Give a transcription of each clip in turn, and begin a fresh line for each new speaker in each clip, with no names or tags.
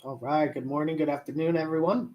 All right. Good morning. Good afternoon, everyone.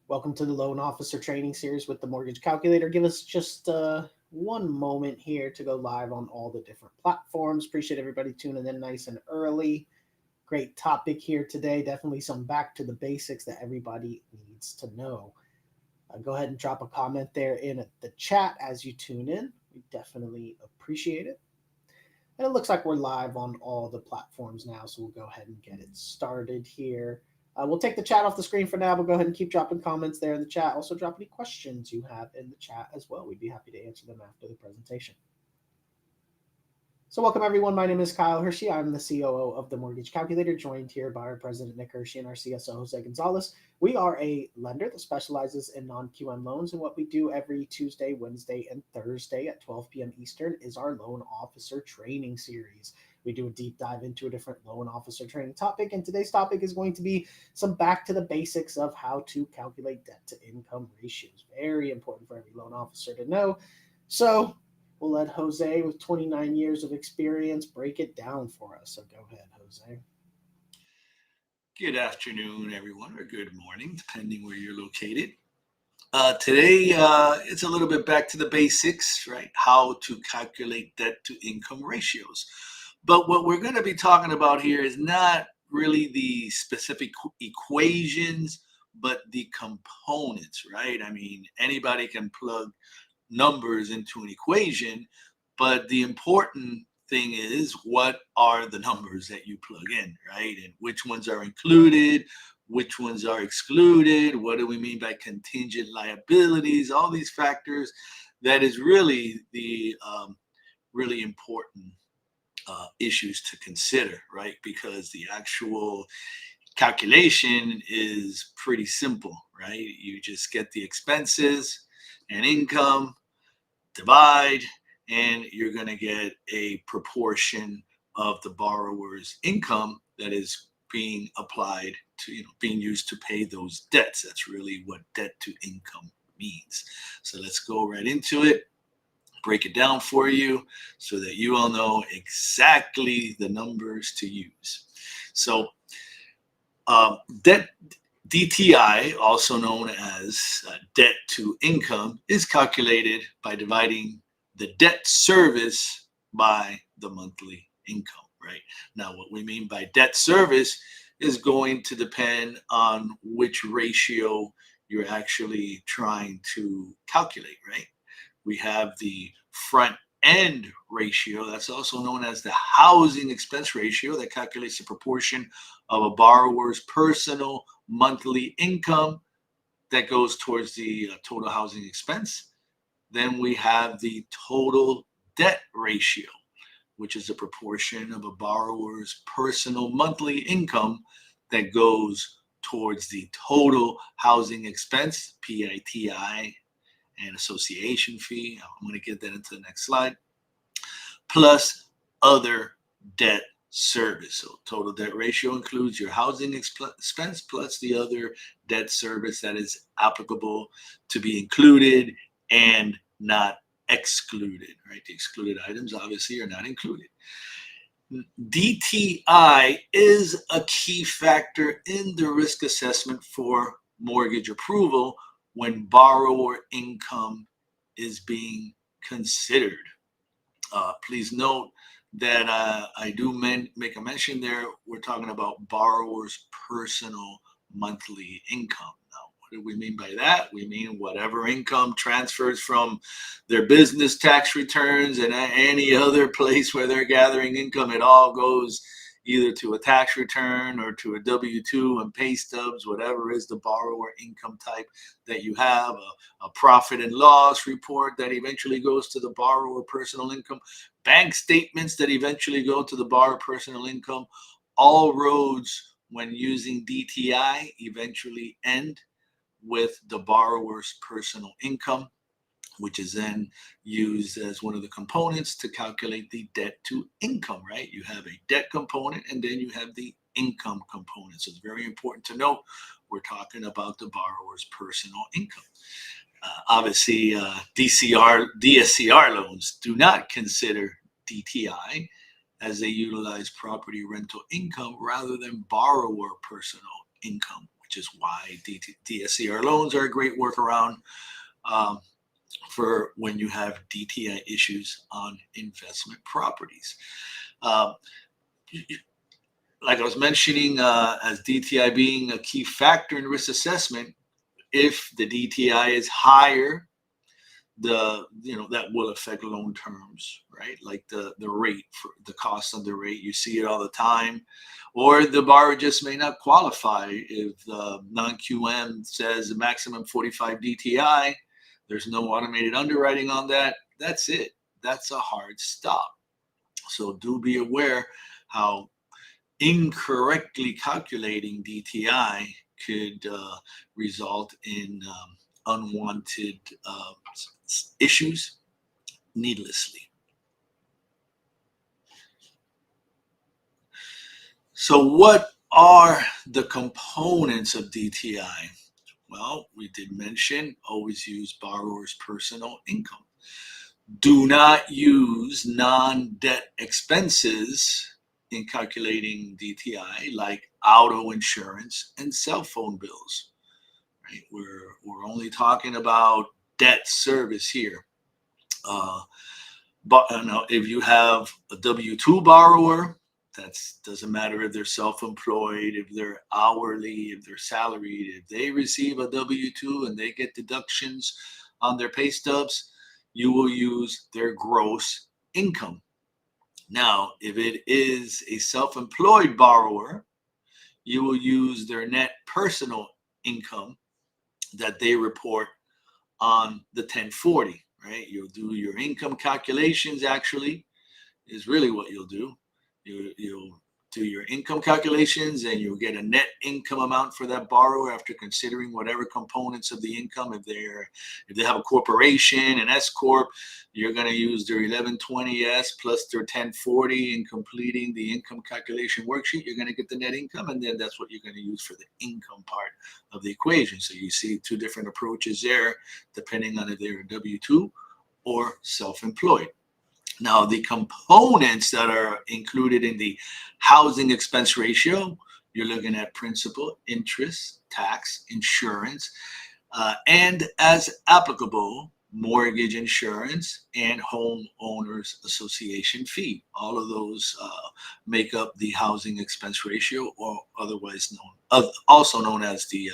Welcome to the Loan Officer Training Series with the Mortgage Calculator. Give us just one moment here to go live on all the different platforms. Appreciate everybody tuning in nice and early. Great topic here today. Definitely some back to the basics that everybody needs to know. Go ahead and drop a comment there in the chat as you tune in. We definitely appreciate it. And it looks like we're live on all the platforms now, so we'll go ahead and get it started here. We'll take the chat off the screen for now, but go ahead and keep dropping comments there in the chat. Also, drop any questions you have in the chat as well. We'd be happy to answer them after the presentation. So welcome everyone. My name is Kyle Hershey. I'm the COO of the Mortgage Calculator, joined here by our president Nick Hershey and our CSO Jose Gonzalez. We are a lender that specializes in non-QM loans, and what we do every Tuesday, Wednesday, and Thursday at 12 p.m. Eastern is our loan officer training series. We do a deep dive into a different loan officer training topic, and today's topic is going to be some back to the basics of how to calculate debt to income ratios. Very important for every loan officer to know. So we'll let Jose, with 29 years of experience, break it down for us. So go ahead, Jose.
Good afternoon, everyone, or good morning, depending where you're located. Today, it's a little bit back to the basics, right? How to calculate debt to income ratios. But what we're going to be talking about here is not really the specific equations, but the components, right? I mean, anybody can plug numbers into an equation, but the important thing is what are the numbers that you plug in, right? And which ones are included, which ones are excluded, what do we mean by contingent liabilities, all these factors. That is really the really important issues to consider, right? Because the actual calculation is pretty simple, right? You just get the expenses and income, divide, and you're going to get a proportion of the borrower's income that is being applied to, being used to pay those debts. That's really what debt to income means. So let's go right into it, break it down for you so that you all know exactly the numbers to use. So debt DTI, also known as debt to income, is calculated by dividing the debt service by the monthly income, right? Now, what we mean by debt service is going to depend on which ratio you're actually trying to calculate, right? We have the front end ratio, that's also known as the housing expense ratio, that calculates the proportion of a borrower's personal monthly income that goes towards the total housing expense. Then we have the total debt ratio, which is a proportion of a borrower's personal monthly income that goes towards the total housing expense, PITI, and association fee. I'm going to get that into the next slide, plus other debt service. So total debt ratio includes your housing expense plus the other debt service that is applicable to be included and not excluded, right? The excluded items obviously are not included. DTI is a key factor in the risk assessment for mortgage approval when borrower income is being considered. Please note that I do make a mention there. We're talking about borrower's personal monthly income. Now, what do we mean by that? We mean whatever income transfers from their business tax returns and any other place where they're gathering income. It all goes either to a tax return or to a W-2 and pay stubs, whatever is the borrower income type that you have, a profit and loss report that eventually goes to the borrower personal income, bank statements that eventually go to the borrower personal income. All roads, when using DTI, eventually end with the borrower's personal income, which is then used as one of the components to calculate the debt to income, right? You have a debt component and then you have the income component. So it's very important to note we're talking about the borrower's personal income. Obviously, DSCR loans do not consider DTI as they utilize property rental income rather than borrower personal income, which is why DSCR loans are a great workaround for when you have DTI issues on investment properties. Like I was mentioning, as DTI being a key factor in risk assessment, if the DTI is higher, that will affect loan terms, right? Like the rate, for the cost of the rate, you see it all the time. Or the borrower just may not qualify. If the non-QM says a maximum 45 DTI, there's no automated underwriting on that. That's it. That's a hard stop. So do be aware how incorrectly calculating DTI could result in unwanted issues needlessly. So what are the components of DTI? Well, we did mention always use borrower's personal income. Do not use non-debt expenses in calculating DTI, like auto insurance and cell phone bills. Right? We're only talking about debt service here. But if you have a W-2 borrower, that doesn't matter if they're self-employed, if they're hourly, if they're salaried. If they receive a W-2 and they get deductions on their pay stubs, you will use their gross income. Now, if it is a self-employed borrower, you will use their net personal income that they report on the 1040, right? You'll do your income calculations, actually, is really what you'll do. You'll do your income calculations and you'll get a net income amount for that borrower after considering whatever components of the income. If they have a corporation, an S corp, you're going to use their 1120S plus their 1040 in completing the income calculation worksheet. You're going to get the net income, and then that's what you're going to use for the income part of the equation. So you see two different approaches there, depending on if they're a W-2 or self-employed. Now, the components that are included in the housing expense ratio, you're looking at principal, interest, tax, insurance, and as applicable, mortgage insurance and homeowners association fee. All of those make up the housing expense ratio, or otherwise also known as the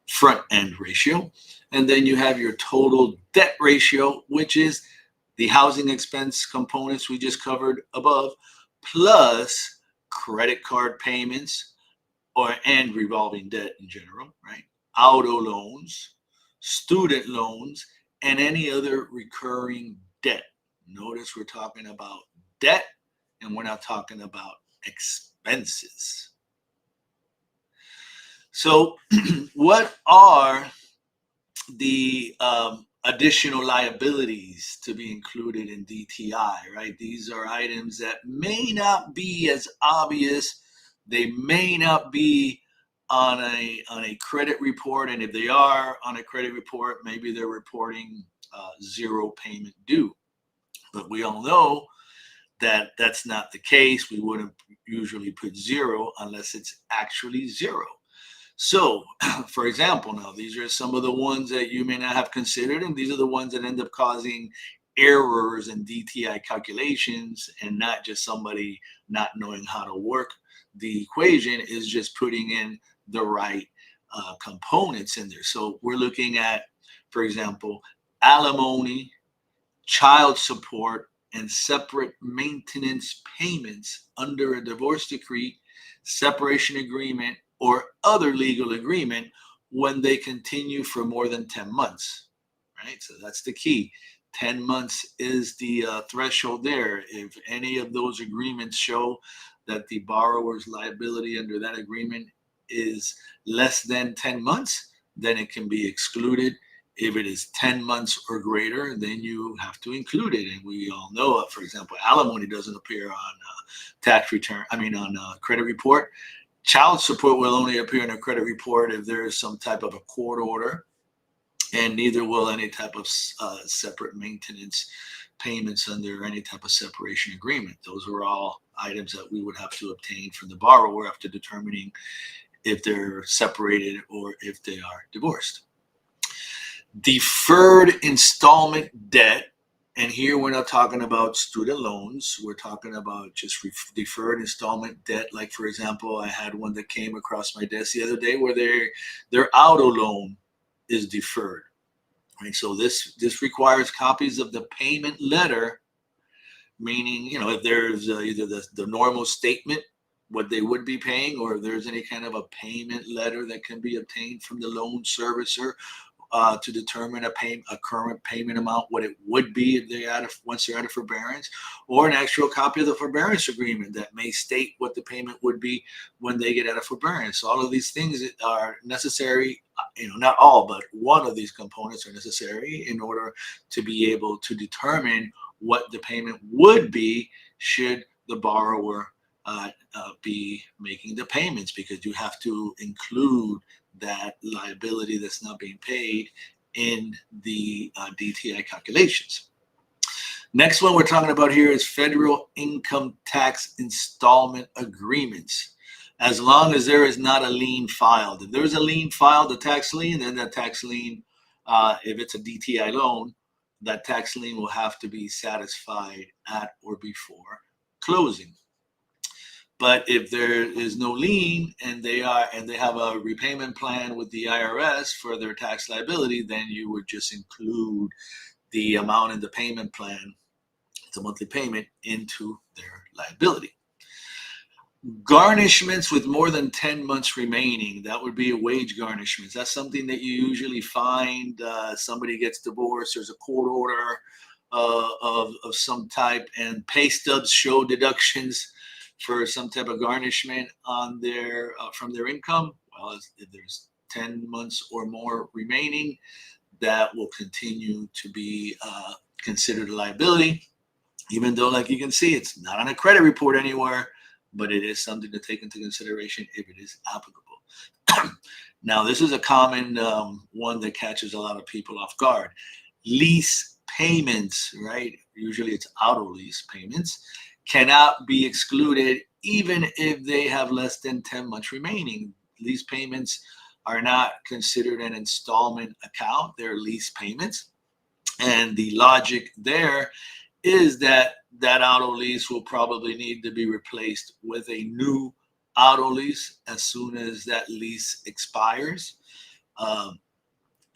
front end ratio. And then you have your total debt ratio, which is the housing expense components we just covered above, plus credit card payments and revolving debt in general, right? Auto loans, student loans, and any other recurring debt. Notice we're talking about debt and we're not talking about expenses. So what are the additional liabilities to be included in DTI, right? These are items that may not be as obvious. They may not be on a credit report, and if they are on a credit report, maybe they're reporting zero payment due. But we all know that that's not the case. We wouldn't usually put zero unless it's actually zero. So, for example, now these are some of the ones that you may not have considered, and these are the ones that end up causing errors in DTI calculations, and not just somebody not knowing how to work the equation, is just putting in the right components in there. So we're looking at, for example, alimony, child support, and separate maintenance payments under a divorce decree, separation agreement, or other legal agreement when they continue for more than 10 months, right? So that's the key. 10 months is the threshold there. If any of those agreements show that the borrower's liability under that agreement is less than 10 months, then it can be excluded. If it is 10 months or greater, then you have to include it. And we all know, for example, alimony doesn't appear on on credit report. Child support will only appear in a credit report if there is some type of a court order, and neither will any type of separate maintenance payments under any type of separation agreement. Those are all items that we would have to obtain from the borrower after determining if they're separated or if they are divorced. Deferred installment debt. And here we're not talking about student loans. We're talking about just deferred installment debt. Like, for example, I had one that came across my desk the other day where their auto loan is deferred. Right? So this requires copies of the payment letter, meaning, if there's either the normal statement, what they would be paying, or if there's any kind of a payment letter that can be obtained from the loan servicer to determine a current payment amount, what it would be if once they're out of forbearance, or an actual copy of the forbearance agreement that may state what the payment would be when they get out of forbearance. So all of these things are necessary, not all, but one of these components are necessary in order to be able to determine what the payment would be should the borrower be making the payments, because you have to include that liability that's not being paid in the DTI calculations. Next one we're talking about here is federal income tax installment agreements. As long as there is not a lien filed. If there's a lien filed, a tax lien, then that tax lien, if it's a DTI loan, that tax lien will have to be satisfied at or before closing. But if there is no lien and they have a repayment plan with the IRS for their tax liability, then you would just include the amount in the payment plan, the monthly payment, into their liability. Garnishments with more than 10 months remaining, that would be a wage garnishment. That's something that you usually find. Somebody gets divorced, there's a court order of some type, and pay stubs show deductions for some type of garnishment on their from their income. Well, if there's 10 months or more remaining, that will continue to be considered a liability, even though, like you can see, it's not on a credit report anywhere, but it is something to take into consideration if it is applicable. Now, this is a common one that catches a lot of people off guard. Lease payments, right? Usually it's auto lease payments, cannot be excluded even if they have less than 10 months remaining. Lease payments are not considered an installment account. They're lease payments. And the logic there is that auto lease will probably need to be replaced with a new auto lease as soon as that lease expires.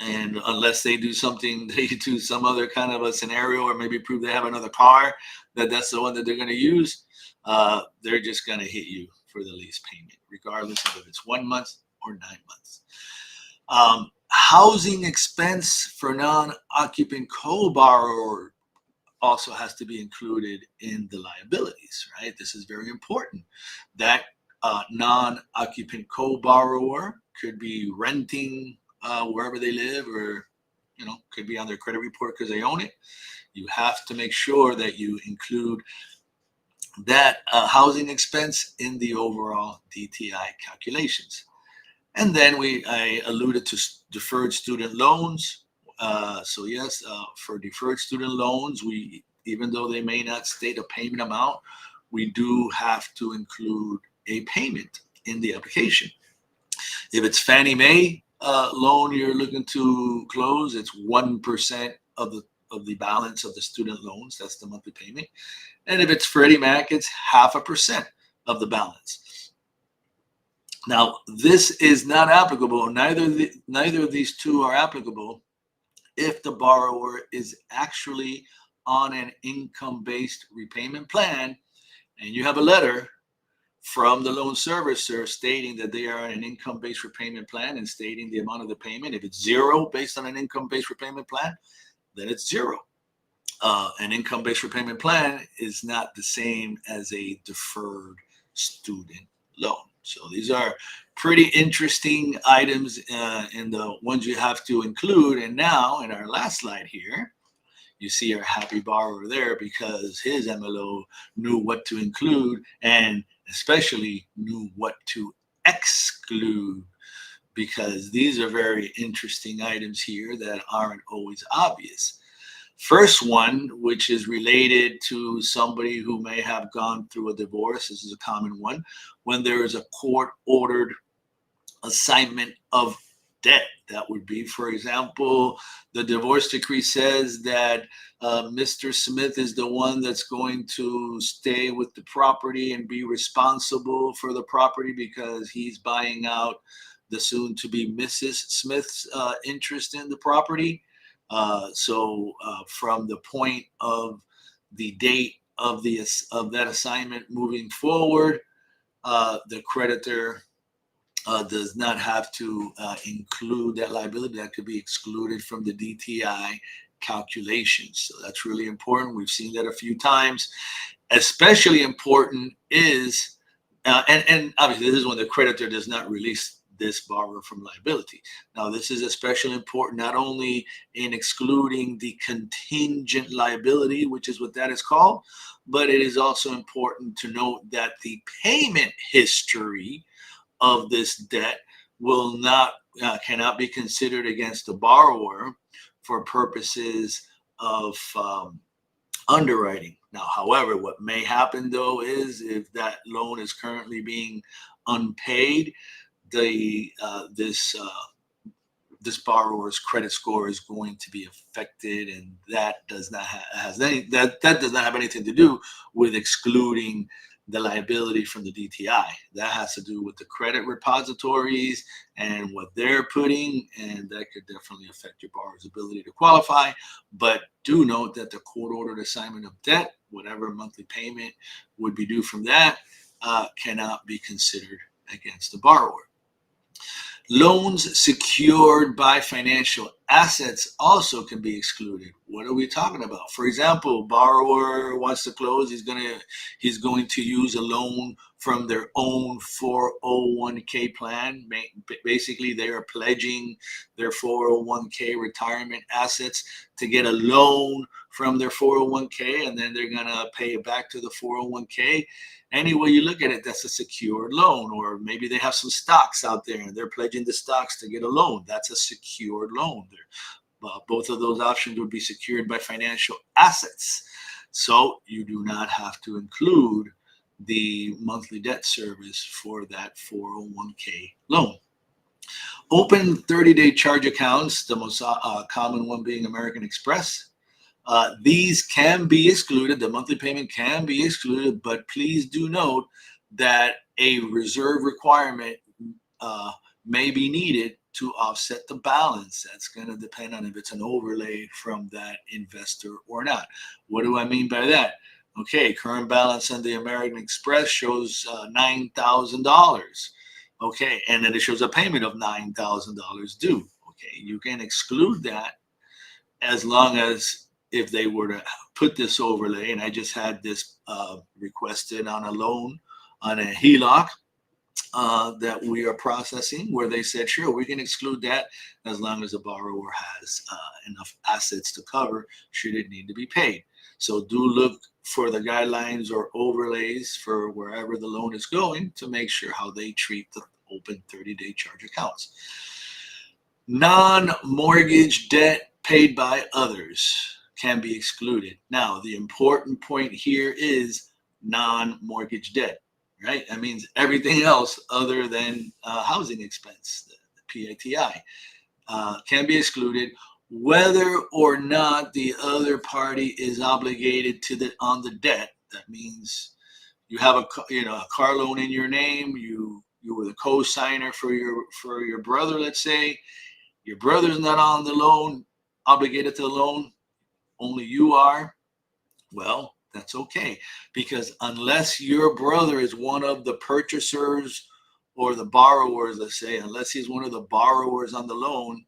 And unless they do something, they do some other kind of a scenario, or maybe prove they have another car that's the one that they're going to use, they're just going to hit you for the lease payment, regardless of if it's 1 month or 9 months. Housing expense for non-occupant co-borrower also has to be included in the liabilities, right? This is very important. That non-occupant co-borrower could be renting wherever they live, or could be on their credit report because they own it. You have to make sure that you include that housing expense in the overall DTI calculations. And then I alluded to deferred student loans. So yes, for deferred student loans, even though they may not state a payment amount, we do have to include a payment in the application. If it's Fannie Mae loan you're looking to close, it's 1% of the balance of the student loans. That's the monthly payment. And if it's Freddie Mac, it's 0.5% of the balance. Now, this is not applicable. Neither of these two are applicable if the borrower is actually on an income-based repayment plan, and you have a letter from the loan servicer stating that they are on an income-based repayment plan and stating the amount of the payment. If it's zero based on an income-based repayment plan, then it's zero. An income-based repayment plan is not the same as a deferred student loan. So these are pretty interesting items and the ones you have to include. And now in our last slide here, you see our happy borrower there because his MLO knew what to include and especially knew what to exclude, because these are very interesting items here that aren't always obvious. First one, which is related to somebody who may have gone through a divorce. This is a common one. When there is a court-ordered assignment of debt. That would be, for example, the divorce decree says that Mr. Smith is the one that's going to stay with the property and be responsible for the property because he's buying out the soon-to-be Mrs. Smith's interest in the property. So from the point of the date of that assignment moving forward, the creditor does not have to include that liability. That could be excluded from the DTI calculations. So that's really important. We've seen that a few times. Especially important is, and obviously this is when the creditor does not release this borrower from liability. Now, this is especially important not only in excluding the contingent liability, which is what that is called, but it is also important to note that the payment history of this debt will not cannot be considered against the borrower for purposes of underwriting. Now, however, what may happen though is if that loan is currently being unpaid, this borrower's credit score is going to be affected, and that does not have anything to do with excluding the liability from the DTI. That has to do with the credit repositories and what they're putting, and that could definitely affect your borrower's ability to qualify. But do note that the court-ordered assignment of debt, whatever monthly payment would be due from that, cannot be considered against the borrower. Loans secured by financial assets also can be excluded. What are we talking about? For example, borrower wants to close. He's going to use a loan from their own 401k plan. Basically, they are pledging their 401k retirement assets to get a loan from their 401k, and then they're going to pay it back to the 401k. Any way you look at it, that's a secured loan. Or maybe they have some stocks out there and they're pledging the stocks to get a loan. That's a secured loan. Both of those options would be secured by financial assets. So you do not have to include the monthly debt service for that 401k loan. Open 30-day charge accounts, the most common one being American Express. These can be excluded. The monthly payment can be excluded, but please do note that a reserve requirement may be needed to offset the balance. That's going to depend on if it's an overlay from that investor or not. What do I mean by that? Okay, current balance on the American Express shows $9,000. Okay, and then it shows a payment of $9,000 due. Okay, you can exclude that as long as if they were to put this overlay, and I just had this requested on a loan, on a HELOC that we are processing, where they said, sure, we can exclude that as long as the borrower has enough assets to cover should it need to be paid. So do look for the guidelines or overlays for wherever the loan is going to make sure how they treat the open 30-day charge accounts. Non-mortgage debt paid by others can be excluded. Now, the important point here is non-mortgage debt, right? That means everything else other than housing expense, the PITI, can be excluded, whether or not the other party is obligated on the debt. That means you have a car loan in your name. You were the co-signer for your brother. Let's say your brother's not on the loan, obligated to the loan. Only you are. Well, that's okay, because unless your brother is one of the purchasers or the borrowers, let's say, unless he's one of the borrowers on the loan,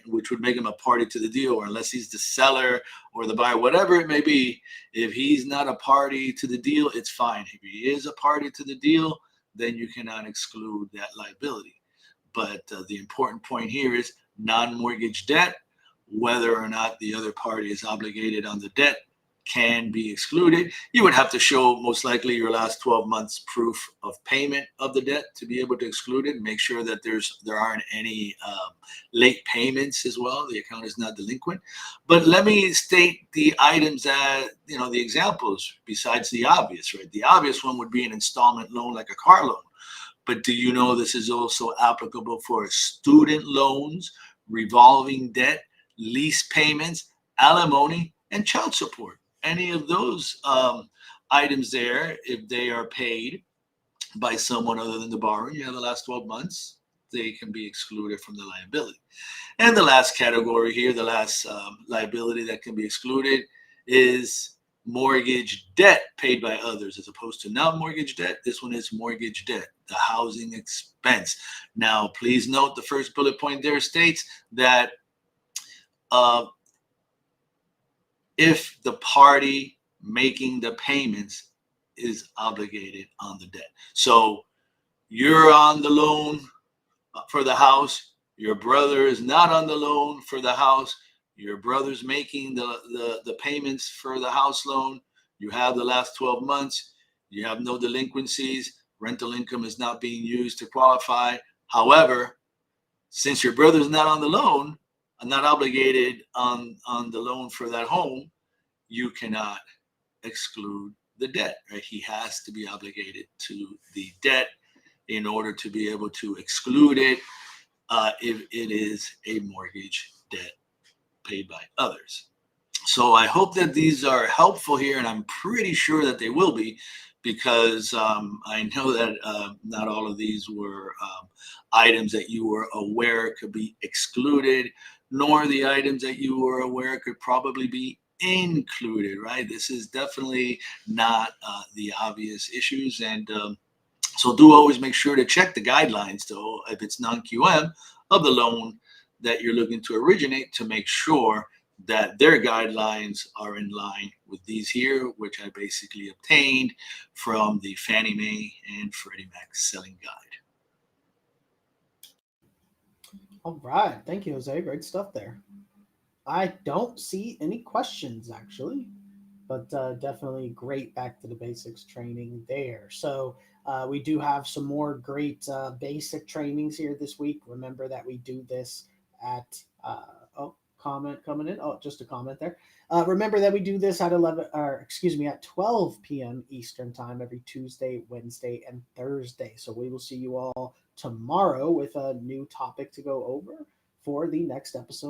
which would make him a party to the deal, or unless he's the seller or the buyer, whatever it may be, if he's not a party to the deal, it's fine. If he is a party to the deal, then you cannot exclude that liability. But the important point here is non-mortgage debt, whether or not the other party is obligated on the debt, can be excluded. You would have to show most likely your last 12 months proof of payment of the debt to be able to exclude it. Make sure that there aren't any late payments as well. The account is not delinquent. But let me state the items that, the examples besides the obvious, right? The obvious one would be an installment loan like a car loan. But do you know this is also applicable for student loans, revolving debt, lease payments, alimony, and child support? Any of those items there, if they are paid by someone other than the borrower, you have the last 12 months, they can be excluded from the liability. And the last category here, the last liability that can be excluded is mortgage debt paid by others as opposed to non-mortgage debt. This one is mortgage debt, the housing expense. Now, please note the first bullet point there states that uh, if the party making the payments is obligated on the debt. So you're on the loan for the house. Your brother is not on the loan for the house. Your brother's making the payments for the house loan. You have the last 12 months. You have no delinquencies. Rental income is not being used to qualify. However, since your brother's not on the loan, not obligated on the loan for that home, you cannot exclude the debt, right? He has to be obligated to the debt in order to be able to exclude it if it is a mortgage debt paid by others. So I hope that these are helpful here, and I'm pretty sure that they will be, because I know that not all of these were items that you were aware could be excluded, nor the items that you were aware could probably be included, right? This is definitely not the obvious issues, and so do always make sure to check the guidelines, though, if it's non-QM of the loan that you're looking to originate, to make sure that their guidelines are in line with these here, which I basically obtained from the Fannie Mae and Freddie Mac selling guide.
All right. Thank you, Jose. Great stuff there. I don't see any questions actually, but definitely great back to the basics training there. So we do have some more great basic trainings here this week. Remember that we do this at oh, comment coming in. Oh, just a comment there. Remember that we do this at 11, or excuse me, at 12 p.m. Eastern time every Tuesday, Wednesday, and Thursday. So we will see you all tomorrow with a new topic to go over for the next episode